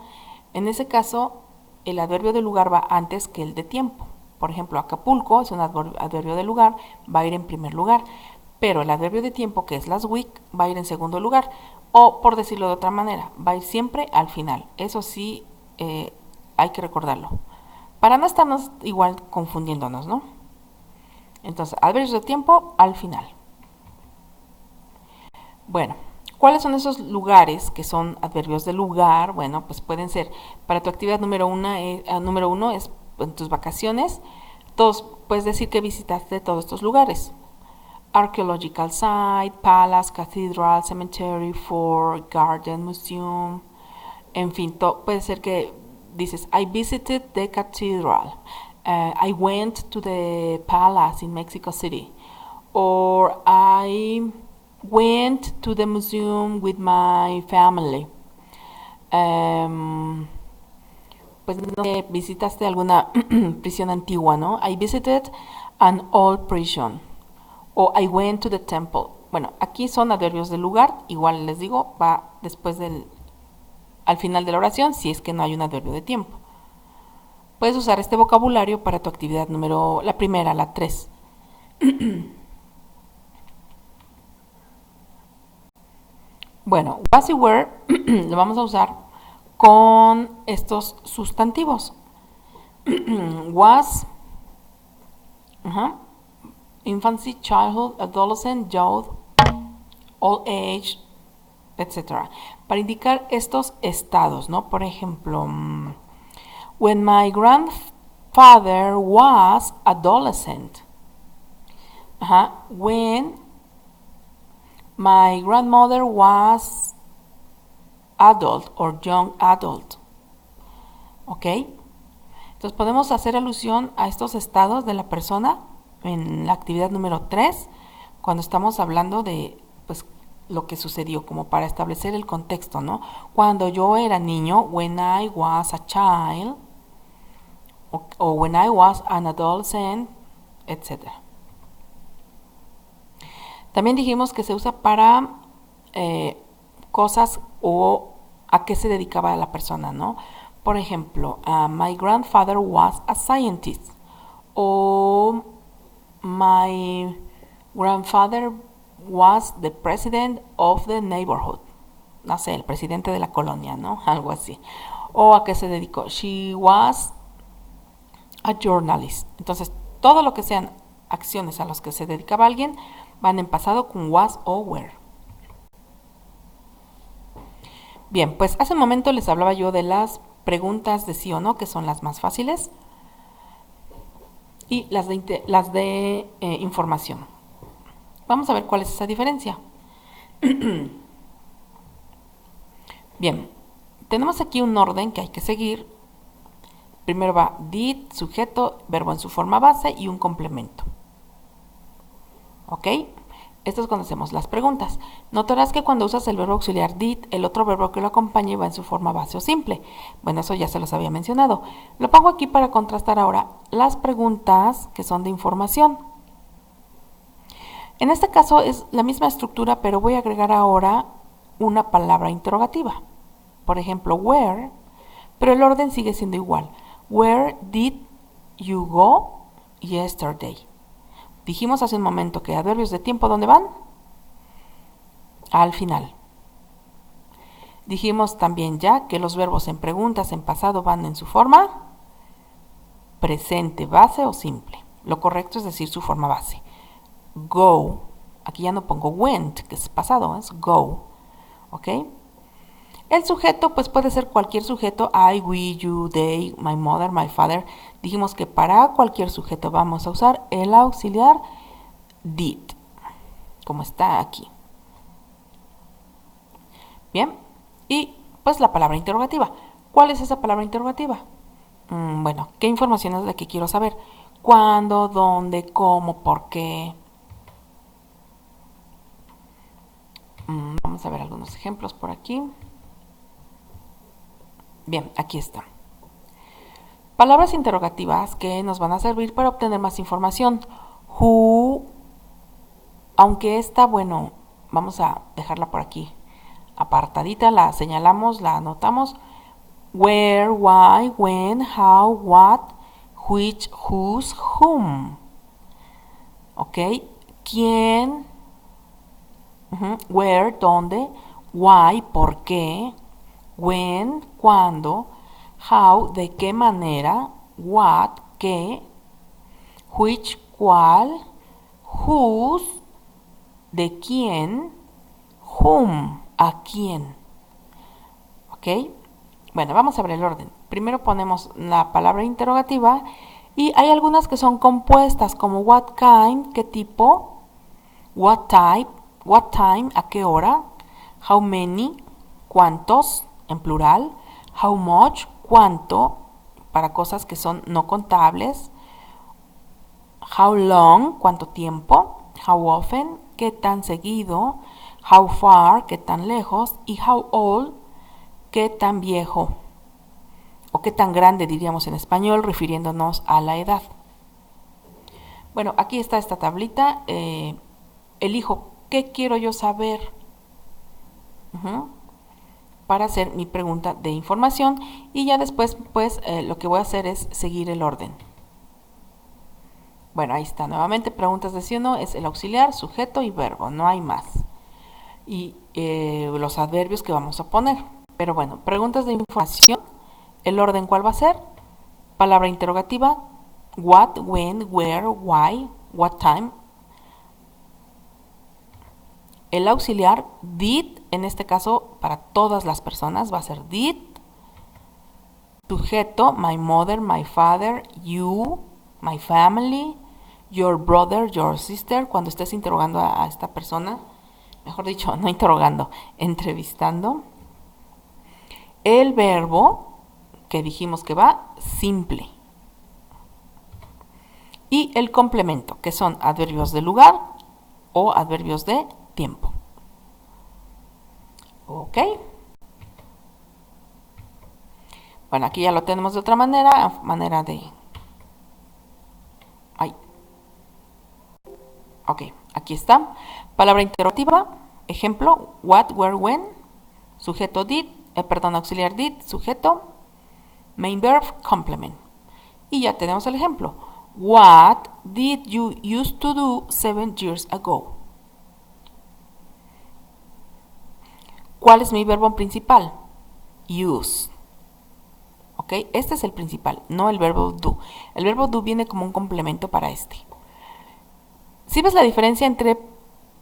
En ese caso, el adverbio de lugar va antes que el de tiempo. Por ejemplo, Acapulco es un adverbio de lugar, va a ir en primer lugar. Pero el adverbio de tiempo, que es last week, va a ir en segundo lugar. O, por decirlo de otra manera, va a ir siempre al final. Eso sí, hay que recordarlo. Para no estarnos igual confundiéndonos, ¿no? Entonces, adverbios de tiempo al final. Bueno, ¿cuáles son esos lugares que son adverbios de lugar? Bueno, pues pueden ser, para tu actividad número uno es en tus vacaciones, puedes decir que visitaste todos estos lugares. Archaeological site, palace, cathedral, cemetery, fort, garden, museum. En fin, puede ser que dices, I visited the cathedral. I went to the palace in Mexico City. Or I went to the museum with my family. Pues no sé, visitaste alguna prisión antigua, ¿no? I visited an old prison. O I went to the temple. Bueno, aquí son adverbios de lugar. Igual les digo, va al final de la oración si es que no hay un adverbio de tiempo. Puedes usar este vocabulario para tu actividad la primera, la 3. Bueno, was y were lo vamos a usar con estos sustantivos. Was, infancy, childhood, adolescent, youth, old age, etc. Para indicar estos estados, ¿no? Por ejemplo, when my grandfather was adolescent. When my grandmother was adult or young adult. ¿Ok? Entonces podemos hacer alusión a estos estados de la persona en la actividad número 3 cuando estamos hablando de pues lo que sucedió, como para establecer el contexto, ¿no? Cuando yo era niño, when I was a child, o when I was an adolescent, etc. También dijimos que se usa para cosas o a qué se dedicaba la persona, ¿no? Por ejemplo, my grandfather was a scientist. O my grandfather was the president of the neighborhood. No sé, el presidente de la colonia, ¿no? Algo así. O a qué se dedicó. She was a journalist. Entonces, todo lo que sean acciones a las que se dedicaba alguien van en pasado con was o were. Bien, pues hace un momento les hablaba yo de las preguntas de sí o no, que son las más fáciles, y las de información. Vamos a ver cuál es esa diferencia. Bien, tenemos aquí un orden que hay que seguir. Primero va did, sujeto, verbo en su forma base y un complemento. ¿Ok? Esto es cuando hacemos las preguntas. Notarás que cuando usas el verbo auxiliar did, el otro verbo que lo acompaña va en su forma base o simple. Bueno, eso ya se los había mencionado. Lo pongo aquí para contrastar ahora las preguntas que son de información. En este caso es la misma estructura, pero voy a agregar ahora una palabra interrogativa. Por ejemplo, where, pero el orden sigue siendo igual. Where did you go yesterday? Dijimos hace un momento que adverbios de tiempo, ¿dónde van? Al final. Dijimos también ya que los verbos en preguntas en pasado van en su forma presente, base o simple. Lo correcto es decir su forma base. Go, aquí ya no pongo went, que es pasado, es go. ¿Ok? El sujeto pues puede ser cualquier sujeto, I, we, you, they, my mother, my father. Dijimos que para cualquier sujeto vamos a usar el auxiliar did, como está aquí. Bien, y pues la palabra interrogativa. ¿Cuál es esa palabra interrogativa? Bueno, ¿qué información es la que quiero saber? ¿Cuándo, dónde, cómo, por qué? Vamos a ver algunos ejemplos por aquí. Bien, aquí está. Palabras interrogativas que nos van a servir para obtener más información. Who, aunque esta, bueno, vamos a dejarla por aquí apartadita, la señalamos, la anotamos. Where, why, when, how, what, which, whose, whom. ¿Ok? ¿Quién? Where, ¿dónde? Why, ¿por qué? When, ¿cuándo? How, ¿de qué manera? What, ¿qué? Which, ¿cuál? Whose, ¿de quién? Whom, ¿a quién? ¿Ok? Bueno, vamos a ver el orden. Primero ponemos la palabra interrogativa y hay algunas que son compuestas como what kind, qué tipo, what type, what time, a qué hora, how many, cuántos, en plural, how much, cuánto, para cosas que son no contables, how long, cuánto tiempo, how often, qué tan seguido, how far, qué tan lejos, y how old, qué tan viejo, o qué tan grande diríamos en español, refiriéndonos a la edad. Bueno, aquí está esta tablita. Elijo qué quiero yo saber para hacer mi pregunta de información y ya después pues lo que voy a hacer es seguir el orden. Bueno, ahí está nuevamente, preguntas de sí o no, es el auxiliar, sujeto y verbo, no hay más. Y los adverbios que vamos a poner. Pero bueno, preguntas de información, el orden ¿cuál va a ser? Palabra interrogativa, what, when, where, why, what time. El auxiliar, did, en este caso para todas las personas va a ser did. Sujeto, my mother, my father, you, my family, your brother, your sister. Cuando estés interrogando a esta persona, mejor dicho, no interrogando, entrevistando. El verbo, que dijimos que va, simple. Y el complemento, que son adverbios de lugar o adverbios de tiempo. Ok. Bueno, aquí ya lo tenemos de otra manera, manera de... Ay. Ok, aquí está. Palabra interrogativa, ejemplo, what, where, when, sujeto did, auxiliar did, sujeto, main verb, complement. Y ya tenemos el ejemplo. What did you used to do 7 years ago? ¿Cuál es mi verbo principal? Use. ¿Ok? Este es el principal, no el verbo do. El verbo do viene como un complemento para este. ¿Sí ves la diferencia entre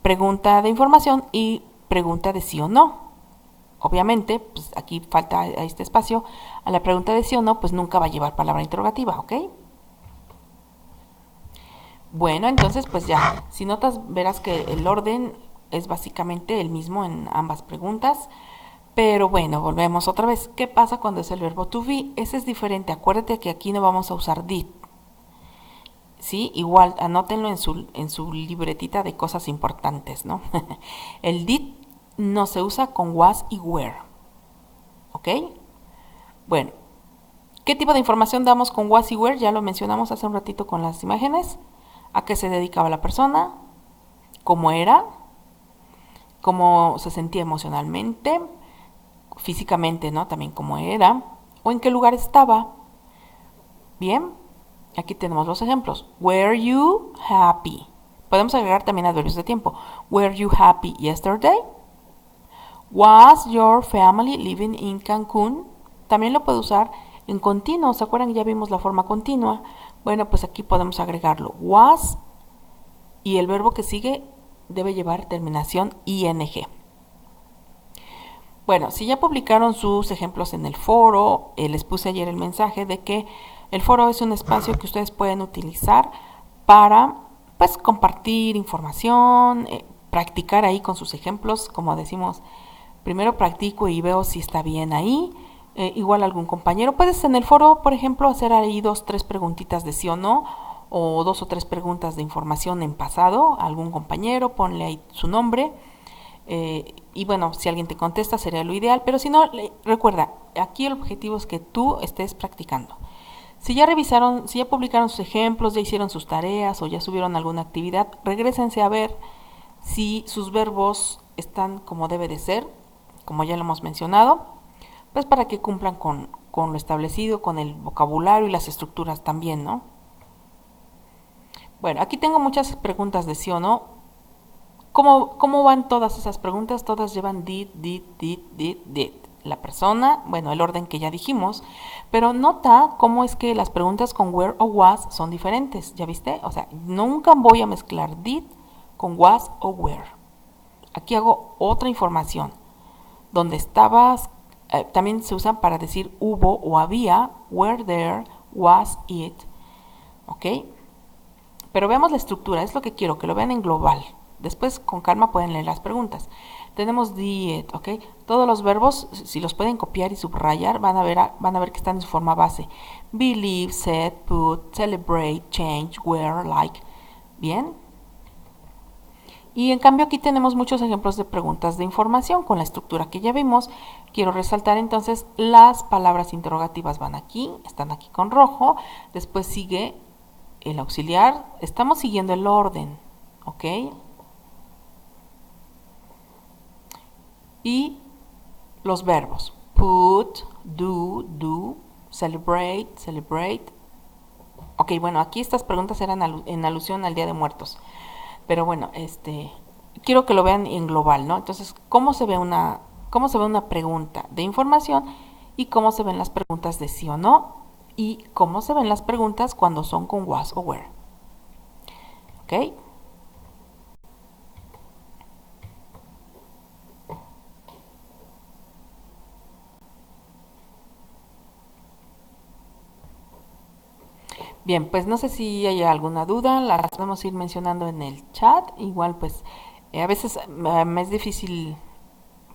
pregunta de información y pregunta de sí o no? Obviamente, pues aquí falta este espacio. A la pregunta de sí o no, pues nunca va a llevar palabra interrogativa, ¿ok? Bueno, entonces pues ya, si notas verás que el orden es básicamente el mismo en ambas preguntas. Pero bueno, volvemos otra vez. ¿Qué pasa cuando es el verbo to be? Ese es diferente. Acuérdate que aquí no vamos a usar did. ¿Sí? Igual, anótenlo en su libretita de cosas importantes, ¿no? El did no se usa con was y were. ¿Ok? Bueno, ¿qué tipo de información damos con was y were? Ya lo mencionamos hace un ratito con las imágenes. ¿A qué se dedicaba la persona? ¿Cómo era? ¿Cómo se sentía emocionalmente? Físicamente, ¿no? También cómo era. ¿O en qué lugar estaba? Bien, aquí tenemos los ejemplos. Were you happy? Podemos agregar también adverbios de tiempo. Were you happy yesterday? Was your family living in Cancún? También lo puedo usar en continuo. ¿Se acuerdan que ya vimos la forma continua? Bueno, pues aquí podemos agregarlo. Was y el verbo que sigue debe llevar terminación ing. Bueno, si ya publicaron sus ejemplos en el foro, les puse ayer el mensaje de que el foro es un espacio que ustedes pueden utilizar para pues compartir información, practicar ahí con sus ejemplos, como decimos, primero practico y veo si está bien ahí. Igual algún compañero, puedes en el foro, por ejemplo, hacer ahí 2 o 3 preguntitas de sí o no, o 2 o 3 preguntas de información en pasado a algún compañero, ponle ahí su nombre. Y bueno, si alguien te contesta sería lo ideal, pero si no, recuerda, aquí el objetivo es que tú estés practicando. Si ya revisaron, si ya publicaron sus ejemplos, ya hicieron sus tareas o ya subieron alguna actividad, regrésense a ver si sus verbos están como debe de ser, como ya lo hemos mencionado, pues para que cumplan con lo establecido, con el vocabulario y las estructuras también, ¿no? Bueno, aquí tengo muchas preguntas de sí o no. ¿Cómo van todas esas preguntas? Todas llevan did. La persona, bueno, el orden que ya dijimos, pero nota cómo es que las preguntas con where o was son diferentes, ¿ya viste? O sea, nunca voy a mezclar did con was o where. Aquí hago otra información. Donde estabas, también se usan para decir hubo o había, were there, was it, ¿ok? Pero veamos la estructura, es lo que quiero, que lo vean en global. Después con calma pueden leer las preguntas. Tenemos did, ¿ok? Todos los verbos, si los pueden copiar y subrayar, van a ver que están en su forma base. Believe, said, put, celebrate, change, were, like. ¿Bien? Y en cambio aquí tenemos muchos ejemplos de preguntas de información con la estructura que ya vimos. Quiero resaltar entonces las palabras interrogativas van aquí, están aquí con rojo. Después sigue el auxiliar. Estamos siguiendo el orden, ¿ok? Y los verbos. Put, do, celebrate. Ok, bueno, aquí estas preguntas eran en alusión al Día de Muertos. Pero bueno, quiero que lo vean en global, ¿no? Entonces, ¿cómo se ve una pregunta de información y cómo se ven las preguntas de sí o no? Y cómo se ven las preguntas cuando son con was o where. ¿Ok? Bien, pues no sé si hay alguna duda, la podemos ir mencionando en el chat. Igual, pues, a veces me es difícil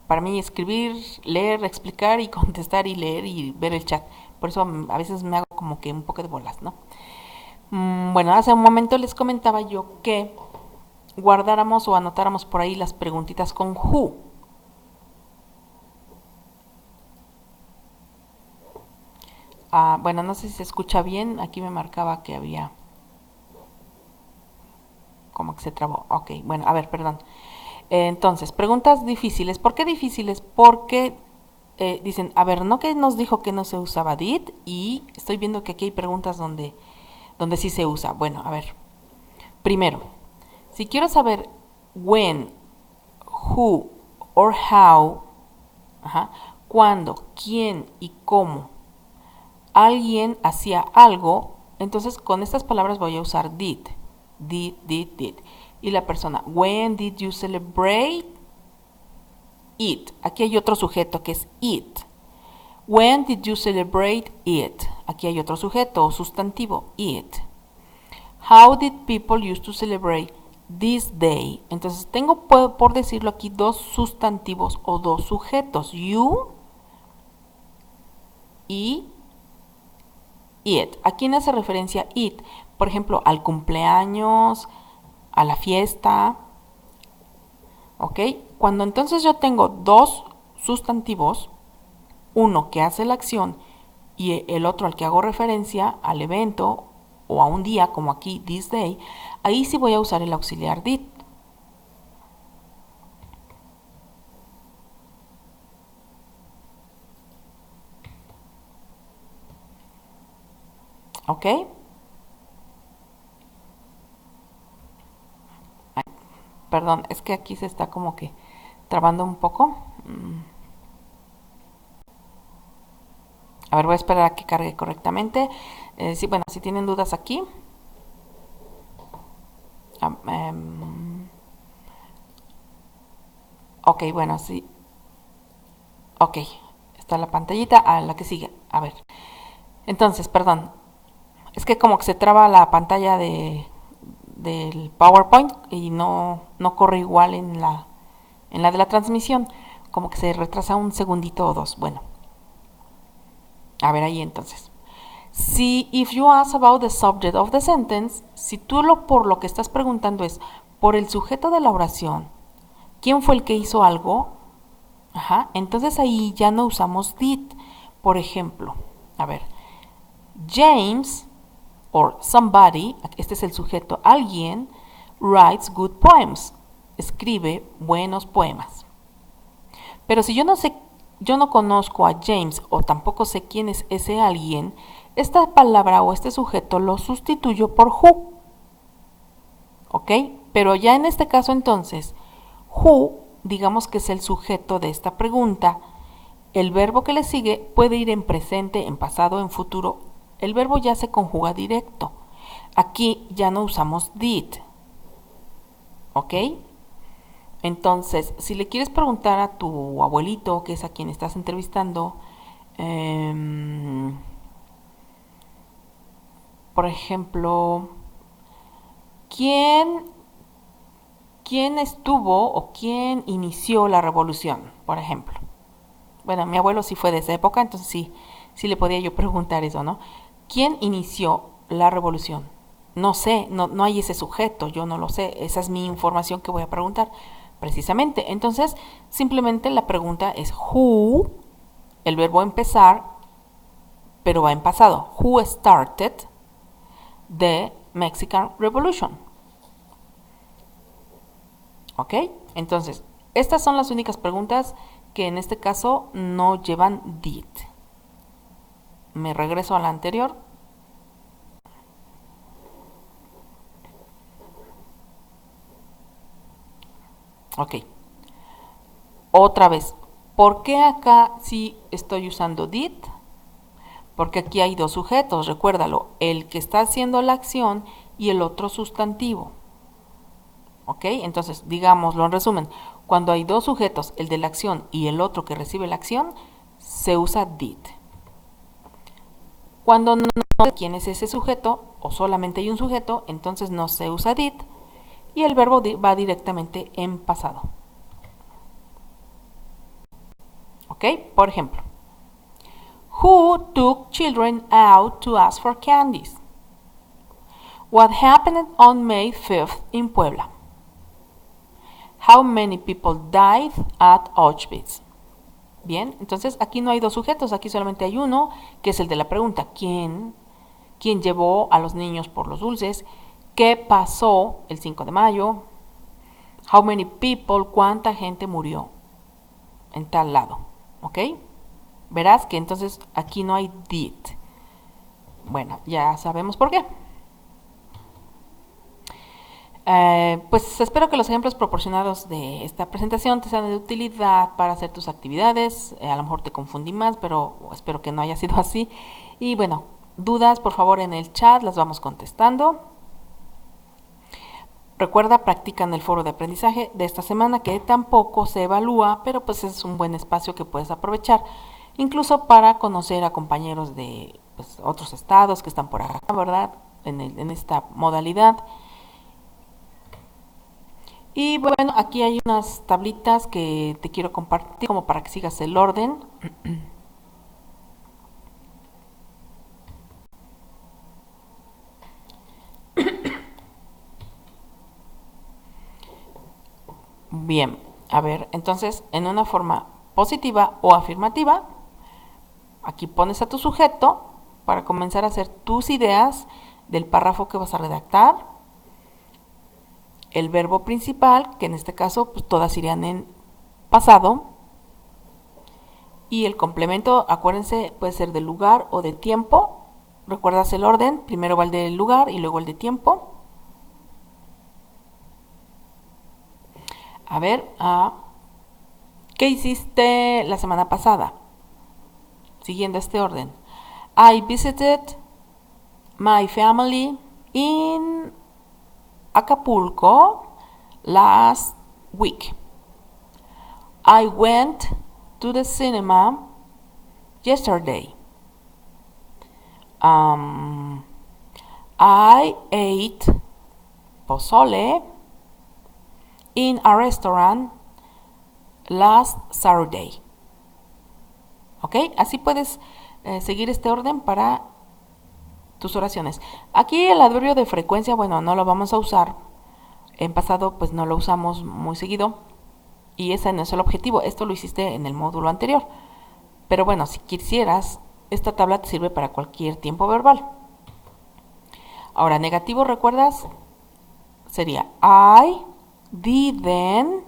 para mí escribir, leer, explicar y contestar y leer y ver el chat. Por eso a veces me hago como que un poco de bolas, ¿no? Bueno, hace un momento les comentaba yo que guardáramos o anotáramos por ahí las preguntitas con who. Bueno, no sé si se escucha bien. Aquí me marcaba que había como que se trabó. Ok, bueno, a ver, perdón. Entonces, preguntas difíciles. ¿Por qué difíciles? Porque dicen, a ver, ¿no que nos dijo que no se usaba did? Y estoy viendo que aquí hay preguntas donde sí se usa. Bueno, a ver. Primero, si quiero saber when, who or how, ajá, cuándo, quién y cómo alguien hacía algo, entonces con estas palabras voy a usar did. Did. Y la persona, when did you celebrate it? Aquí hay otro sujeto que es it. When did you celebrate it? Aquí hay otro sujeto o sustantivo, it. How did people used to celebrate this day? Entonces tengo, por decirlo aquí, dos sustantivos o dos sujetos, you y it. ¿A quién hace referencia it? Por ejemplo, al cumpleaños, a la fiesta, ¿ok? Cuando entonces yo tengo dos sustantivos, uno que hace la acción y el otro al que hago referencia, al evento o a un día, como aquí, this day, ahí sí voy a usar el auxiliar did. ¿Ok? Ay, perdón, es que aquí se está como que trabando un poco. A ver, voy a esperar a que cargue correctamente. Sí, bueno, si tienen dudas aquí. Ok, bueno, sí. Ok, está la pantallita. A la que sigue. A ver. Entonces, perdón. Es que como que se traba la pantalla del PowerPoint y no corre igual en la de la transmisión. Como que se retrasa un segundito o dos. Bueno. A ver ahí entonces. Si, if you ask about the subject of the sentence, si tú por lo que estás preguntando es por el sujeto de la oración, ¿Quién fue el que hizo algo? Ajá, entonces ahí ya no usamos did. Por ejemplo, a ver, James or somebody, este es el sujeto, alguien, writes good poems, escribe buenos poemas. Pero si yo no sé, yo no conozco a James o tampoco sé quién es ese alguien, esta palabra o este sujeto lo sustituyo por who. ¿Ok? Pero ya en este caso entonces, who, digamos que es el sujeto de esta pregunta, el verbo que le sigue puede ir en presente, en pasado, en futuro. El verbo ya se conjuga directo. Aquí ya no usamos did. ¿Ok? Entonces, si le quieres preguntar a tu abuelito, que es a quien estás entrevistando, por ejemplo, ¿quién, ¿quién estuvo o quién inició la revolución? Por ejemplo. Bueno, mi abuelo sí fue de esa época, entonces sí le podía yo preguntar eso, ¿no? ¿Quién inició la revolución? No sé, no hay ese sujeto, yo no lo sé, esa es mi información que voy a preguntar, precisamente. Entonces, simplemente la pregunta es who, el verbo empezar, pero va en pasado. Who started the Mexican Revolution? ¿Ok? Entonces, estas son las únicas preguntas que en este caso no llevan did. Me regreso a la anterior. Ok. Otra vez. ¿Por qué acá sí estoy usando did? Porque aquí hay dos sujetos, recuérdalo. El que está haciendo la acción y el otro sustantivo. ¿Ok? Entonces, digámoslo en resumen. Cuando hay dos sujetos, el de la acción y el otro que recibe la acción, se usa did. Cuando no sé quién es ese sujeto o solamente hay un sujeto, entonces no se usa did y el verbo va directamente en pasado. ¿Ok? Por ejemplo, who took children out to ask for candies? What happened on May 5th in Puebla? How many people died at Auschwitz? Bien, entonces aquí no hay dos sujetos, aquí solamente hay uno, que es el de la pregunta. ¿Quién llevó a los niños por los dulces? ¿Qué pasó el 5 de mayo? How many people, cuánta gente murió en tal lado. ¿Ok? Verás que entonces aquí no hay did. Bueno, ya sabemos por qué. Pues espero que los ejemplos proporcionados de esta presentación te sean de utilidad para hacer tus actividades. A lo mejor te confundí más, pero espero que no haya sido así. Y bueno, dudas por favor en el chat, las vamos contestando. Recuerda, practica en el foro de aprendizaje de esta semana, que tampoco se evalúa, pero pues es un buen espacio que puedes aprovechar, incluso para conocer a compañeros de pues, otros estados que están por acá, ¿verdad? En esta modalidad. Y bueno, aquí hay unas tablitas que te quiero compartir como para que sigas el orden. Bien, a ver, entonces en una forma positiva o afirmativa, aquí pones a tu sujeto para comenzar a hacer tus ideas del párrafo que vas a redactar. El verbo principal, que en este caso pues, todas irían en pasado. Y el complemento, acuérdense, puede ser de lugar o de tiempo. ¿Recuerdas el orden? Primero va el del lugar y luego el de tiempo. A ver, ¿qué hiciste la semana pasada? Siguiendo este orden. I visited my family in Acapulco last week. I went to the cinema yesterday. I ate pozole in a restaurant last Saturday. ¿Ok? Así puedes seguir este orden para tus oraciones. Aquí el adverbio de frecuencia, bueno, no lo vamos a usar. En pasado, pues no lo usamos muy seguido. Y ese no es el objetivo, esto lo hiciste en el módulo anterior. Pero bueno, si quisieras, esta tabla te sirve para cualquier tiempo verbal. Ahora, negativo, ¿recuerdas? Sería I didn't,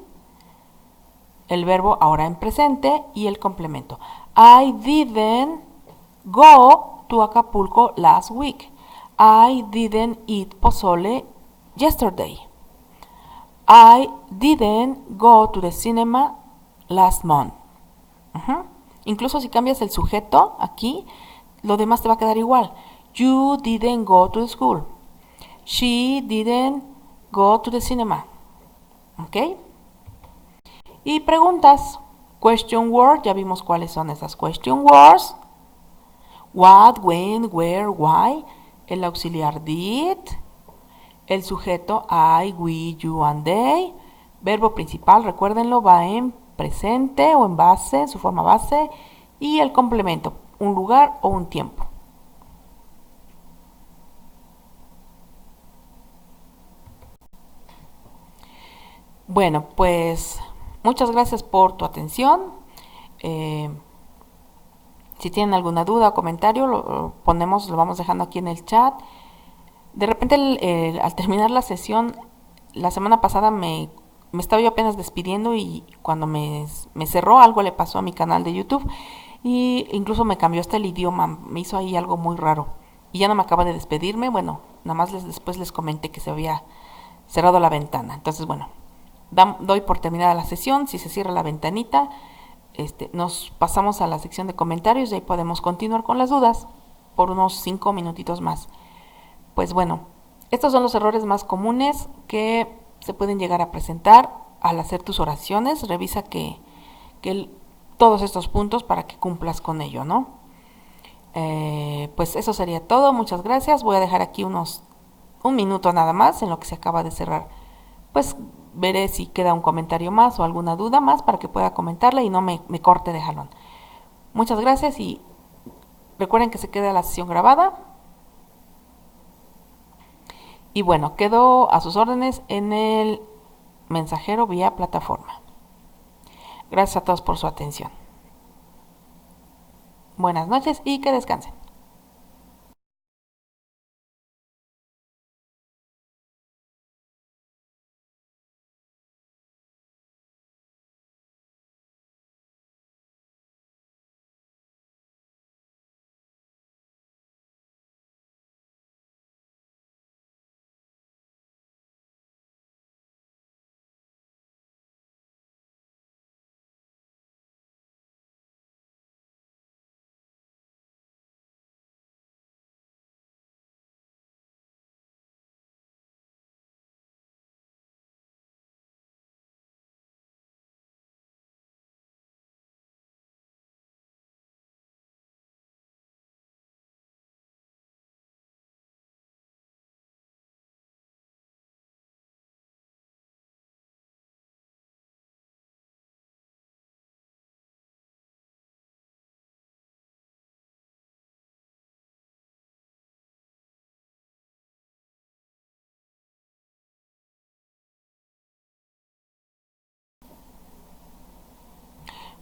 el verbo ahora en presente y el complemento. I didn't go to Acapulco last week. I didn't eat pozole yesterday. I didn't go to the cinema last month. Incluso si cambias el sujeto aquí, lo demás te va a quedar igual. You didn't go to the school. She didn't go to the cinema. ¿Ok? Y preguntas. Question word, ya vimos cuáles son esas question words. What, when, where, why. El auxiliar did. El sujeto I, we, you and they. Verbo principal, recuérdenlo, va en presente o en base, su forma base. Y el complemento, un lugar o un tiempo. Bueno, pues muchas gracias por tu atención. Si tienen alguna duda o comentario, lo vamos dejando aquí en el chat. De repente, al terminar la sesión, la semana pasada me estaba yo apenas despidiendo y cuando me cerró, algo le pasó a mi canal de YouTube y incluso me cambió hasta el idioma, me hizo ahí algo muy raro. Y ya no me acaba de despedirme, bueno, nada más después les comenté que se había cerrado la ventana. Entonces, bueno, doy por terminada la sesión. Si se cierra la ventanita, nos pasamos a la sección de comentarios y ahí podemos continuar con las dudas por unos 5 minutitos más. Pues bueno, estos son los errores más comunes que se pueden llegar a presentar al hacer tus oraciones. Revisa que todos estos puntos para que cumplas con ello, ¿no? Pues eso sería todo. Muchas gracias. Voy a dejar aquí un minuto nada más en lo que se acaba de cerrar. Pues veré si queda un comentario más o alguna duda más para que pueda comentarla y no me corte de jalón. Muchas gracias y recuerden que se queda la sesión grabada. Y bueno, quedo a sus órdenes en el mensajero vía plataforma. Gracias a todos por su atención. Buenas noches y que descansen.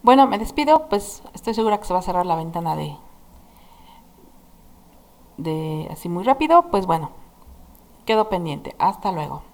Bueno, me despido, pues estoy segura que se va a cerrar la ventana de así muy rápido. Pues bueno, quedo pendiente. Hasta luego.